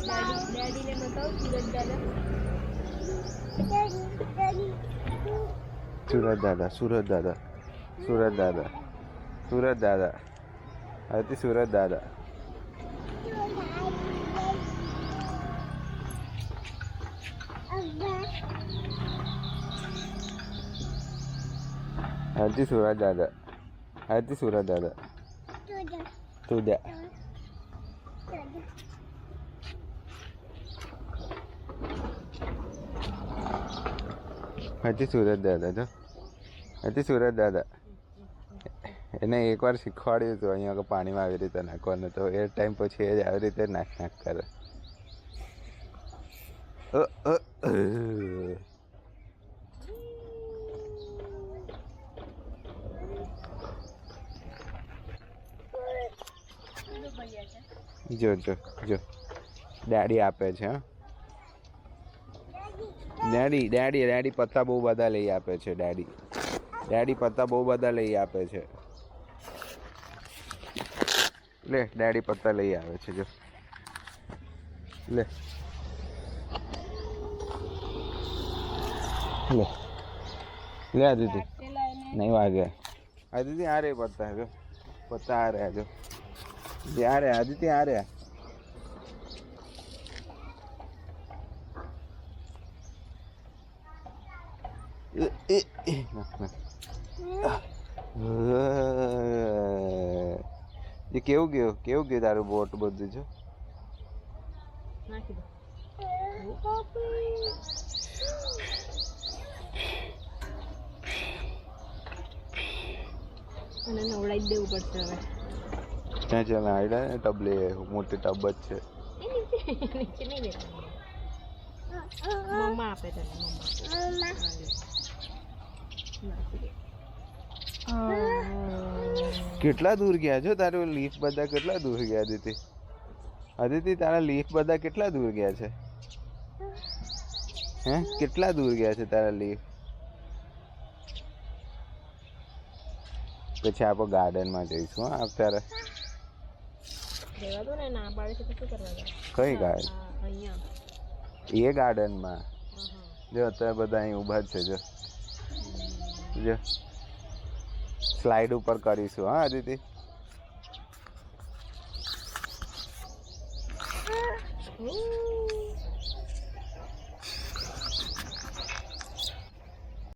daddy ने बताओ सूरज दादा सूरज दादा सूरज दादा सूरज दादा सूरज दादा आरती सूरज दादा आरती सूरज दादा आरती सूरज दादा तुझ्या આરતી સુરત દાદા જો આરતી સુરત દાદા એને એકવાર શીખવાડ્યું હતું અહીંયા આગળ પાણીમાં આવી રીતે નાખવાનું તો એ ટાઈમ પછી એ જ આવી રીતે નાખ કરે જો જો જો ડેડી આપે છે હા ડેડી ડેડી ડેડી પત્તા બહુ બધા લઈ આપે છે ડેડી ડેડી પત્તા બહુ બધા લઈ આપે છે લે ડેડી પત્તા લઈ આવે છે જો લે લે લે આદિત્ય નહીં વાગે આદિત્ય આ રે પત્તા જો પત્તા આ રહ્યા જો આ રહ્યા આદિત્ય આ રહ્યા એ કેવું ગયું તારું બોટ બધું છે અને નવડાવી દેવું પડશે હવે ક્યાં ચાલ આઈડા ને ટબ લે મોટી ટબ જ છે નીચે નહીં બેઠા મમ્મા આપે તને મમ્મા કેટલા દૂર ગયા છો તારું લીફ બધા કેટલા દૂર ગયા અદિતિ અદિતિ તારા લીફ બધા કેટલા દૂર ગયા છે હે કેટલા દૂર ગયા છે તારા લીફ પછી આપણે ગાર્ડનમાં જઈશું હા અત્યારે રહેવા દો ને ના પાડે છે તો શું કરવા દે કઈ ગાર્ડન અહીંયા એ ગાર્ડનમાં જો અત્યારે બધા અહીં ઊભા જ છે જો જો સ્લાઇડ ઉપર કરીશું હા અદિતિ